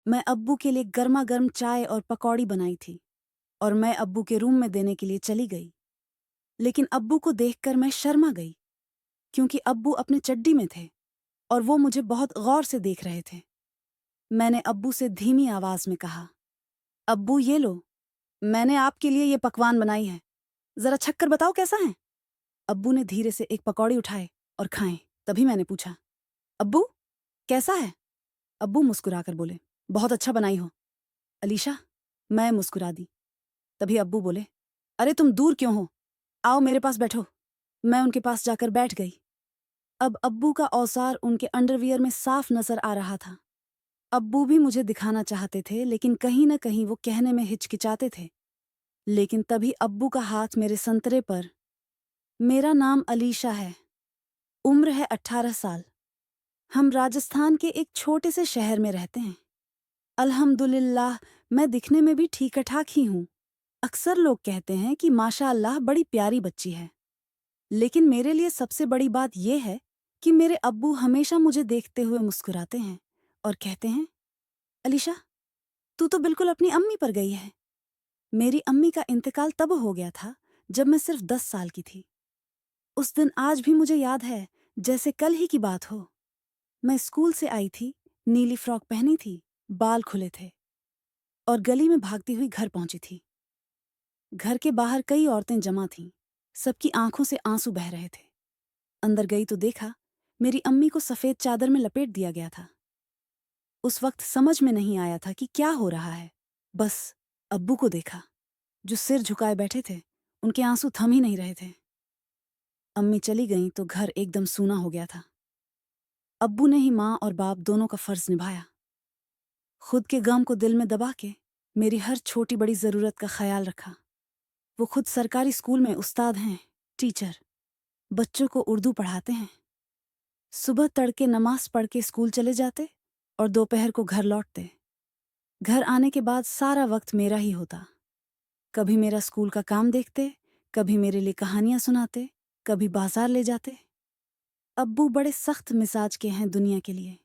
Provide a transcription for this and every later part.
मैं अब्बू के लिए गर्मा गर्म चाय और पकौड़ी बनाई थी और मैं अब्बू के रूम में देने के लिए चली गई। लेकिन अब्बू को देखकर मैं शर्मा गई क्योंकि अब्बू अपने चड्डी में थे और वो मुझे बहुत गौर से देख रहे थे। मैंने अब्बू से धीमी आवाज में कहा, अब्बू ये लो, मैंने आपके लिए ये पकवान बनाई है, जरा छक्कर बताओ कैसा है। अब्बू ने धीरे से एक पकौड़ी उठाए और खाए। तभी मैंने पूछा, अब्बू कैसा है? अब्बू मुस्कुराकर बोले, बहुत अच्छा बनाई हो अलीशा। मैं मुस्कुरा दी। तभी अब्बू बोले, अरे तुम दूर क्यों हो, आओ मेरे पास बैठो। मैं उनके पास जाकर बैठ गई। अब अब्बू का औसार उनके अंडरवियर में साफ नजर आ रहा था। अब्बू भी मुझे दिखाना चाहते थे लेकिन कहीं न कहीं वो कहने में हिचकिचाते थे। लेकिन तभी अब्बू का हाथ मेरे संतरे पर। मेरा नाम अलीशा है, उम्र है 18 साल। हम राजस्थान के एक छोटे से शहर में रहते हैं। अल्हम्दुलिल्लाह, मैं दिखने में भी ठीक ठाक ही हूँ। अक्सर लोग कहते हैं कि माशा अल्लाह बड़ी प्यारी बच्ची है। लेकिन मेरे लिए सबसे बड़ी बात यह है कि मेरे अब्बू हमेशा मुझे देखते हुए मुस्कुराते हैं और कहते हैं, अलीशा, तू तो बिल्कुल अपनी अम्मी पर गई है। मेरी अम्मी का इंतकाल तब हो गया था जब मैं सिर्फ 10 साल की थी। उस दिन आज भी मुझे याद है जैसे कल ही की बात हो। मैं स्कूल से आई थी, नीली फ्रॉक पहनी थी, बाल खुले थे और गली में भागती हुई घर पहुंची थी। घर के बाहर कई औरतें जमा थीं, सबकी आंखों से आंसू बह रहे थे। अंदर गई तो देखा मेरी अम्मी को सफेद चादर में लपेट दिया गया था। उस वक्त समझ में नहीं आया था कि क्या हो रहा है। बस अब्बू को देखा जो सिर झुकाए बैठे थे, उनके आंसू थम ही नहीं रहे थे। अम्मी चली गईं तो घर एकदम सूना हो गया था। अब्बू ने ही माँ और बाप दोनों का फर्ज निभाया। खुद के गम को दिल में दबा के मेरी हर छोटी बड़ी जरूरत का ख्याल रखा। वो खुद सरकारी स्कूल में उस्ताद हैं, टीचर। बच्चों को उर्दू पढ़ाते हैं। सुबह तड़के नमाज पढ़ के स्कूल चले जाते और दोपहर को घर लौटते। घर आने के बाद सारा वक्त मेरा ही होता। कभी मेरा स्कूल का काम देखते, कभी मेरे लिए कहानियां सुनाते, कभी बाजार ले जाते। अब्बू बड़े सख्त मिजाज के हैं दुनिया के लिए,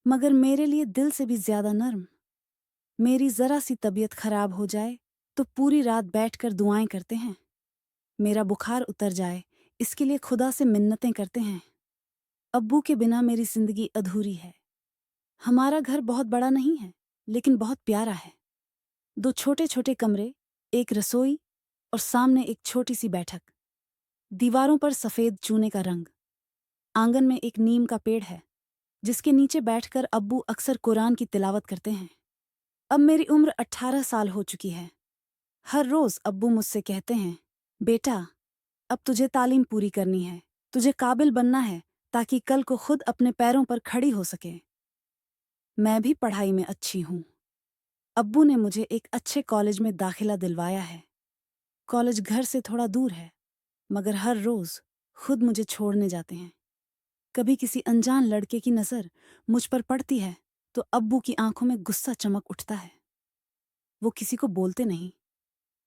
मगर मेरे लिए दिल से भी ज्यादा नर्म। मेरी जरा सी तबीयत खराब हो जाए तो पूरी रात बैठकर दुआएं करते हैं। मेरा बुखार उतर जाए इसके लिए खुदा से मिन्नतें करते हैं। अब्बू के बिना मेरी जिंदगी अधूरी है। हमारा घर बहुत बड़ा नहीं है लेकिन बहुत प्यारा है। दो छोटे छोटे कमरे, एक रसोई और सामने एक छोटी सी बैठक। दीवारों पर सफेद चूने का रंग। आंगन में एक नीम का पेड़ है जिसके नीचे बैठकर अब्बू अक्सर कुरान की तिलावत करते हैं। अब मेरी उम्र 18 साल हो चुकी है। हर रोज अब्बू मुझसे कहते हैं, बेटा, अब तुझे तालीम पूरी करनी है, तुझे काबिल बनना है ताकि कल को खुद अपने पैरों पर खड़ी हो सके। मैं भी पढ़ाई में अच्छी हूँ। अब्बू ने मुझे एक अच्छे कॉलेज में दाखिला दिलवाया है। कॉलेज घर से थोड़ा दूर है, मगर हर रोज खुद मुझे छोड़ने जाते हैं। कभी किसी अनजान लड़के की नजर मुझ पर पड़ती है तो अब्बू की आंखों में गुस्सा चमक उठता है। वो किसी को बोलते नहीं,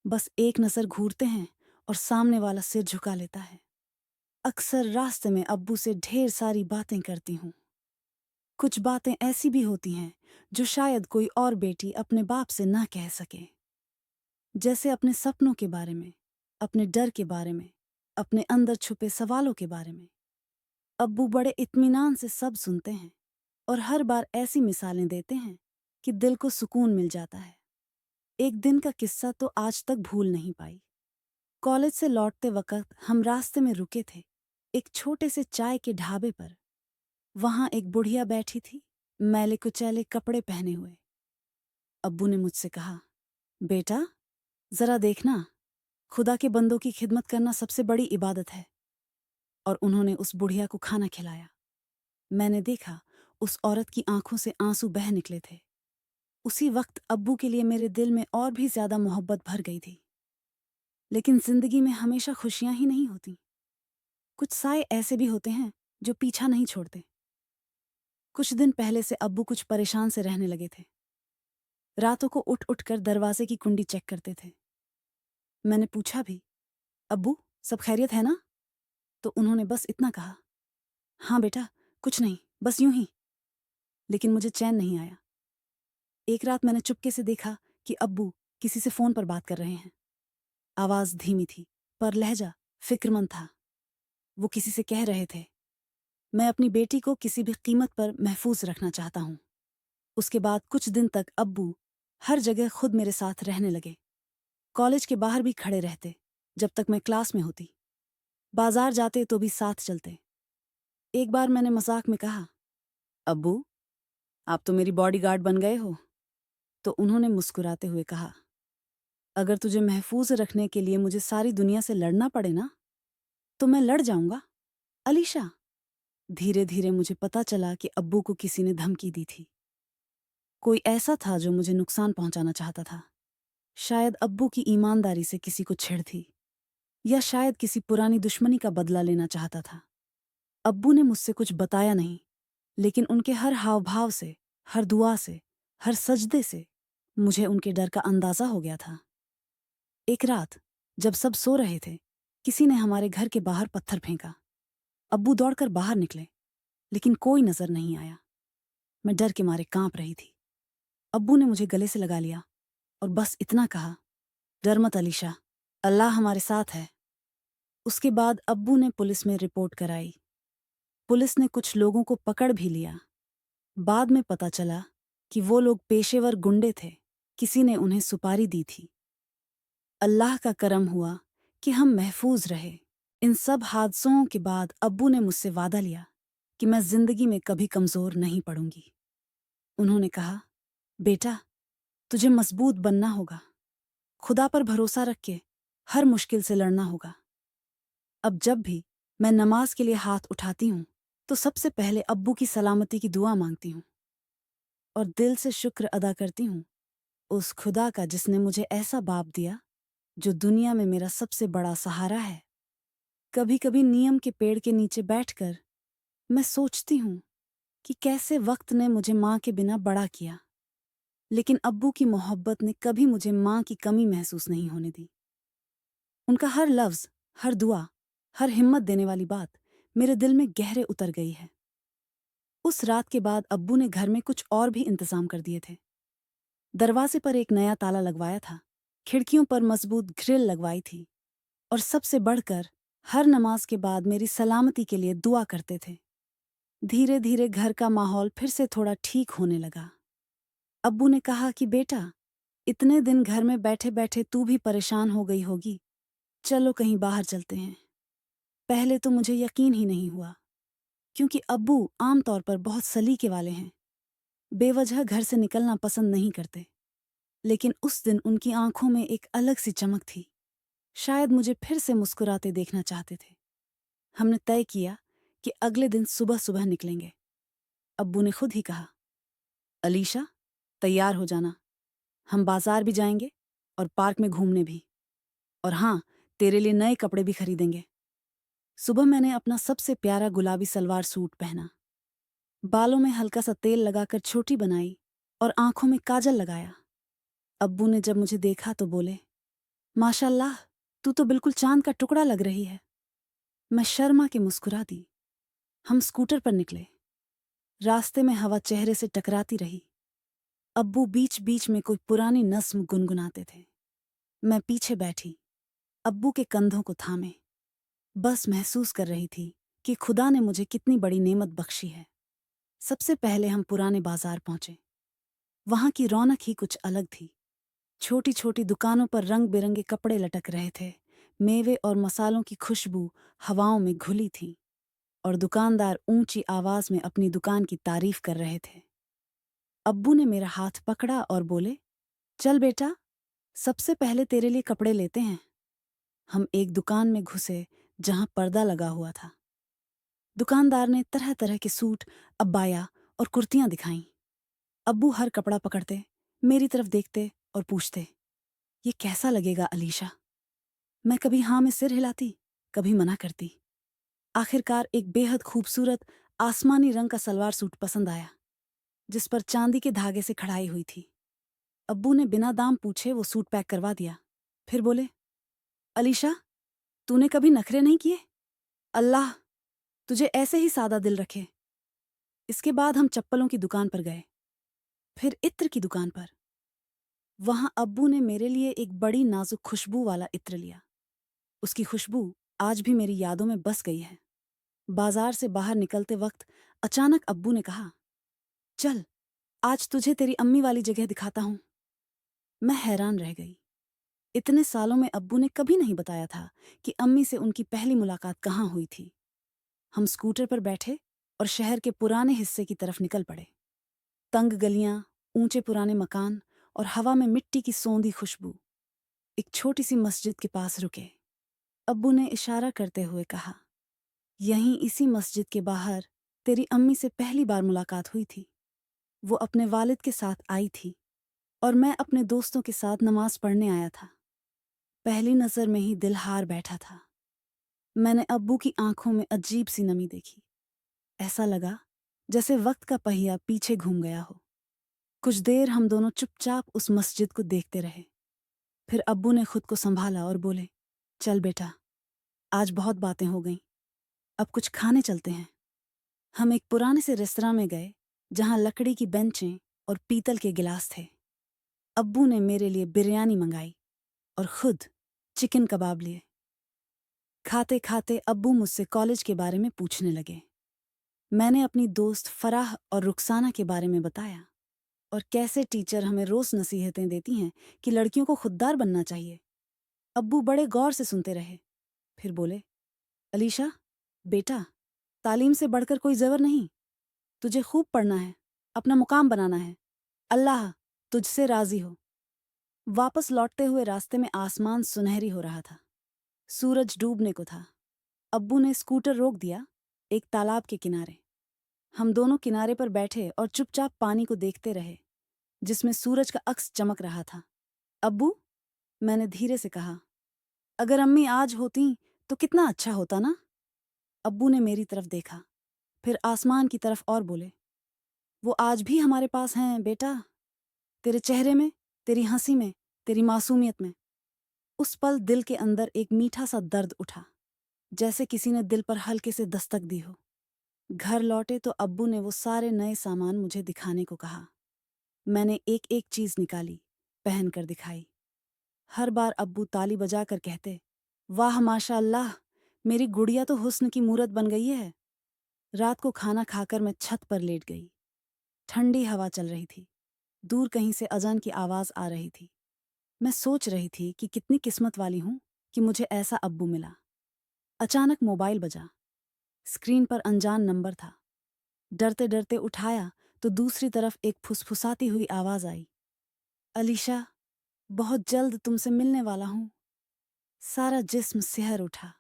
बस एक नजर घूरते हैं और सामने वाला सिर झुका लेता है। अक्सर रास्ते में अब्बू से ढेर सारी बातें करती हूँ। कुछ बातें ऐसी भी होती हैं जो शायद कोई और बेटी अपने बाप से ना कह सके, जैसे अपने सपनों के बारे में, अपने डर के बारे में, अपने अंदर छुपे सवालों के बारे में। अब्बू बड़े इत्मीनान से सब सुनते हैं और हर बार ऐसी मिसालें देते हैं कि दिल को सुकून मिल जाता है। एक दिन का किस्सा तो आज तक भूल नहीं पाई। कॉलेज से लौटते वक्त हम रास्ते में रुके थे, एक छोटे से चाय के ढाबे पर। वहां एक बुढ़िया बैठी थी, मैले कुचैले कपड़े पहने हुए। अब्बू ने मुझसे कहा, बेटा, जरा देखना, खुदा के बंदों की खिदमत करना सबसे बड़ी इबादत है। और उन्होंने उस बुढ़िया को खाना खिलाया। मैंने देखा उस औरत की आंखों से आंसू बह निकले थे। उसी वक्त अब्बू के लिए मेरे दिल में और भी ज्यादा मोहब्बत भर गई थी। लेकिन जिंदगी में हमेशा खुशियां ही नहीं होती। कुछ साए ऐसे भी होते हैं जो पीछा नहीं छोड़ते। कुछ दिन पहले से अब्बू कुछ परेशान से रहने लगे थे। रातों को उठ उठ कर दरवाजे की कुंडी चेक करते थे। मैंने पूछा भी, अब्बू, सब खैरियत है ना? तो उन्होंने बस इतना कहा, हाँ बेटा, कुछ नहीं, बस यूं ही। लेकिन मुझे चैन नहीं आया। एक रात मैंने चुपके से देखा कि अब्बू किसी से फोन पर बात कर रहे हैं। आवाज धीमी थी, पर लहजा फिक्रमंद था। वो किसी से कह रहे थे, मैं अपनी बेटी को किसी भी कीमत पर महफूज रखना चाहता हूँ। उसके बाद कुछ दिन तक अब्बू हर जगह खुद मेरे साथ रहने लगे। कॉलेज के बाहर भी खड़े रहते जब तक मैं क्लास में होती। बाजार जाते तो भी साथ चलते। एक बार मैंने मजाक में कहा, अब्बू, आप तो मेरी बॉडीगार्ड बन गए हो। तो उन्होंने मुस्कुराते हुए कहा, अगर तुझे महफूज रखने के लिए मुझे सारी दुनिया से लड़ना पड़े ना, तो मैं लड़ जाऊंगा। अलीशा। धीरे धीरे मुझे पता चला कि अब्बू को किसी ने धमकी दी थी। कोई ऐसा था जो मुझे नुकसान पहुंचाना चाहता था। शायद अब्बू की ईमानदारी से किसी को छिड़ थी, या शायद किसी पुरानी दुश्मनी का बदला लेना चाहता था। अब्बू ने मुझसे कुछ बताया नहीं, लेकिन उनके हर हाव भाव से, हर दुआ से, हर सजदे से मुझे उनके डर का अंदाजा हो गया था। एक रात जब सब सो रहे थे, किसी ने हमारे घर के बाहर पत्थर फेंका। अब्बू दौड़कर बाहर निकले, लेकिन कोई नजर नहीं आया। मैं डर के मारे कांप रही थी। अब्बू ने मुझे गले से लगा लिया और बस इतना कहा, डर मत अलीशा, अल्लाह हमारे साथ है। उसके बाद अब्बू ने पुलिस में रिपोर्ट कराई। पुलिस ने कुछ लोगों को पकड़ भी लिया। बाद में पता चला कि वो लोग पेशेवर गुंडे थे। किसी ने उन्हें सुपारी दी थी। अल्लाह का करम हुआ कि हम महफूज रहे। इन सब हादसों के बाद अब्बू ने मुझसे वादा लिया कि मैं जिंदगी में कभी कमजोर नहीं पड़ूंगी। उन्होंने कहा, बेटा, तुझे मजबूत बनना होगा। खुदा पर भरोसा रख के हर मुश्किल से लड़ना होगा। अब जब भी मैं नमाज के लिए हाथ उठाती हूँ, तो सबसे पहले अब्बू की सलामती की दुआ मांगती हूँ और दिल से शुक्र अदा करती हूँ उस खुदा का जिसने मुझे ऐसा बाप दिया जो दुनिया में मेरा सबसे बड़ा सहारा है। कभी कभी नीम के पेड़ के नीचे बैठकर मैं सोचती हूँ कि कैसे वक्त ने मुझे माँ के बिना बड़ा किया, लेकिन अब्बू की मोहब्बत ने कभी मुझे माँ की कमी महसूस नहीं होने दी। उनका हर लफ्ज, हर दुआ, हर हिम्मत देने वाली बात मेरे दिल में गहरे उतर गई है। उस रात के बाद अब्बू ने घर में कुछ और भी इंतजाम कर दिए थे। दरवाजे पर एक नया ताला लगवाया था, खिड़कियों पर मजबूत ग्रिल लगवाई थी, और सबसे बढ़कर हर नमाज के बाद मेरी सलामती के लिए दुआ करते थे। धीरे धीरे घर का माहौल फिर से थोड़ा ठीक होने लगा। अब्बू ने कहा कि बेटा, इतने दिन घर में बैठे बैठे तू भी परेशान हो गई होगी, चलो कहीं बाहर चलते हैं। पहले तो मुझे यकीन ही नहीं हुआ, क्योंकि अब्बू आमतौर पर बहुत सलीके वाले हैं, बेवजह घर से निकलना पसंद नहीं करते। लेकिन उस दिन उनकी आंखों में एक अलग सी चमक थी। शायद मुझे फिर से मुस्कुराते देखना चाहते थे। हमने तय किया कि अगले दिन सुबह सुबह निकलेंगे। अब्बू ने खुद ही कहा, अलीशा, तैयार हो जाना, हम बाजार भी जाएंगे और पार्क में घूमने भी, और हाँ, तेरे लिए नए कपड़े भी खरीदेंगे। सुबह मैंने अपना सबसे प्यारा गुलाबी सलवार सूट पहना, बालों में हल्का सा तेल लगाकर छोटी बनाई और आंखों में काजल लगाया। अब्बू ने जब मुझे देखा तो बोले, माशाल्लाह, तू तो बिल्कुल चांद का टुकड़ा लग रही है। मैं शर्मा के मुस्कुरा दी। हम स्कूटर पर निकले। रास्ते में हवा चेहरे से टकराती रही। अब्बू बीच बीच में कोई पुरानी नस्म गुनगुनाते थे। मैं पीछे बैठी, अब्बू के कंधों को थामे, बस महसूस कर रही थी कि खुदा ने मुझे कितनी बड़ी नेमत बख्शी है। सबसे पहले हम पुराने बाजार पहुंचे। वहां की रौनक ही कुछ अलग थी। छोटी छोटी दुकानों पर रंग बिरंगे कपड़े लटक रहे थे। मेवे और मसालों की खुशबू हवाओं में घुली थी, और दुकानदार ऊंची आवाज में अपनी दुकान की तारीफ कर रहे थे। अब्बू ने मेरा हाथ पकड़ा और बोले, चल बेटा, सबसे पहले तेरे लिए कपड़े लेते हैं। हम एक दुकान में घुसे जहां पर्दा लगा हुआ था। दुकानदार ने तरह तरह के सूट, अब्बाया और कुर्तियां दिखाईं। अब्बू हर कपड़ा पकड़ते, मेरी तरफ देखते और पूछते, ये कैसा लगेगा अलीशा? मैं कभी हाँ में सिर हिलाती, कभी मना करती। आखिरकार एक बेहद खूबसूरत आसमानी रंग का सलवार सूट पसंद आया, जिस पर चांदी के धागे से कढ़ाई हुई थी। अब्बू ने बिना दाम पूछे वो सूट पैक करवा दिया। फिर बोले, अलीशा, तूने कभी नखरे नहीं किए? अल्लाह तुझे ऐसे ही सादा दिल रखे। इसके बाद हम चप्पलों की दुकान पर गए। फिर इत्र की दुकान पर। वहां अब्बू ने मेरे लिए एक बड़ी नाजुक खुशबू वाला इत्र लिया। उसकी खुशबू आज भी मेरी यादों में बस गई है। बाजार से बाहर निकलते वक्त अचानक अब्बू ने कहा, चल आज तुझे तेरी अम्मी वाली जगह दिखाता हूं। मैं हैरान रह गई। इतने सालों में अब्बू ने कभी नहीं बताया था कि अम्मी से उनकी पहली मुलाकात कहाँ हुई थी। हम स्कूटर पर बैठे और शहर के पुराने हिस्से की तरफ निकल पड़े। तंग गलियां, ऊंचे पुराने मकान और हवा में मिट्टी की सौंधी खुशबू। एक छोटी सी मस्जिद के पास रुके। अब्बू ने इशारा करते हुए कहा, यहीं इसी मस्जिद के बाहर तेरी अम्मी से पहली बार मुलाकात हुई थी। वो अपने वालिद के साथ आई थी और मैं अपने दोस्तों के साथ नमाज पढ़ने आया था। पहली नजर में ही दिल हार बैठा था। मैंने अब्बू की आंखों में अजीब सी नमी देखी। ऐसा लगा जैसे वक्त का पहिया पीछे घूम गया हो। कुछ देर हम दोनों चुपचाप उस मस्जिद को देखते रहे। फिर अब्बू ने खुद को संभाला और बोले, चल बेटा, आज बहुत बातें हो गईं, अब कुछ खाने चलते हैं। हम एक पुराने से रेस्तरां में गए जहां लकड़ी की बेंचें और पीतल के गिलास थे। अब्बू ने मेरे लिए बिरयानी मंगाई और खुद चिकन कबाब लिए। खाते खाते अब्बू मुझसे कॉलेज के बारे में पूछने लगे। मैंने अपनी दोस्त फराह और रुखसाना के बारे में बताया और कैसे टीचर हमें रोज नसीहतें देती हैं कि लड़कियों को खुददार बनना चाहिए। अब्बू बड़े गौर से सुनते रहे। फिर बोले, अलीशा बेटा, तालीम से बढ़कर कोई ज़ेवर नहीं। तुझे खूब पढ़ना है, अपना मुकाम बनाना है। अल्लाह तुझसे राजी हो। वापस लौटते हुए रास्ते में आसमान सुनहरी हो रहा था। सूरज डूबने को था। अब्बू ने स्कूटर रोक दिया एक तालाब के किनारे। हम दोनों किनारे पर बैठे और चुपचाप पानी को देखते रहे जिसमें सूरज का अक्स चमक रहा था। अब्बू, मैंने धीरे से कहा, अगर अम्मी आज होती तो कितना अच्छा होता ना। अब्बू ने मेरी तरफ देखा, फिर आसमान की तरफ और बोले, वो आज भी हमारे पास हैं बेटा, तेरे चेहरे में, तेरी हंसी में, तेरी मासूमियत में। उस पल दिल के अंदर एक मीठा सा दर्द उठा, जैसे किसी ने दिल पर हल्के से दस्तक दी हो। घर लौटे तो अब्बू ने वो सारे नए सामान मुझे दिखाने को कहा। मैंने एक एक चीज निकाली, पहन कर दिखाई। हर बार अब्बू ताली बजाकर कहते, वाह माशाअल्लाह, मेरी गुड़िया तो हुस्न की मूरत बन गई है। रात को खाना खाकर मैं छत पर लेट गई। ठंडी हवा चल रही थी। दूर कहीं से अजान की आवाज आ रही थी। मैं सोच रही थी कि कितनी किस्मत वाली हूं कि मुझे ऐसा अब्बू मिला। अचानक मोबाइल बजा। स्क्रीन पर अनजान नंबर था। डरते डरते उठाया तो दूसरी तरफ एक फुसफुसाती हुई आवाज आई, अलीशा, बहुत जल्द तुमसे मिलने वाला हूं। सारा जिस्म सिहर उठा।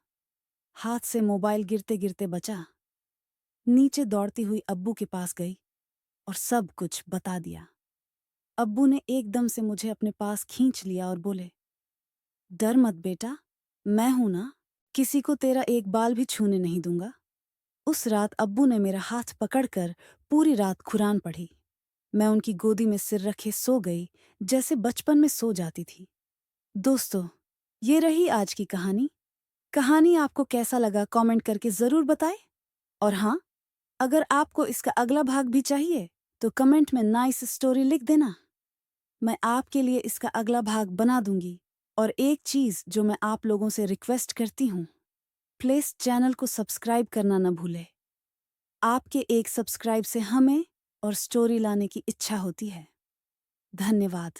हाथ से मोबाइल गिरते गिरते बचा। नीचे दौड़ती हुई अब्बू के पास गई और सब कुछ बता दिया। अब्बू ने एकदम से मुझे अपने पास खींच लिया और बोले, डर मत बेटा, मैं हूं ना, किसी को तेरा एक बाल भी छूने नहीं दूंगा। उस रात अब्बू ने मेरा हाथ पकड़कर पूरी रात कुरान पढ़ी। मैं उनकी गोदी में सिर रखे सो गई जैसे बचपन में सो जाती थी। दोस्तों, ये रही आज की कहानी। कहानी आपको कैसा लगा कमेंट करके ज़रूर बताएं। और हाँ, अगर आपको इसका अगला भाग भी चाहिए तो कमेंट में नाइस स्टोरी लिख देना। मैं आपके लिए इसका अगला भाग बना दूंगी। और एक चीज़ जो मैं आप लोगों से रिक्वेस्ट करती हूँ, प्लीज़ चैनल को सब्सक्राइब करना न भूलें। आपके एक सब्सक्राइब से हमें और स्टोरी लाने की इच्छा होती है। धन्यवाद।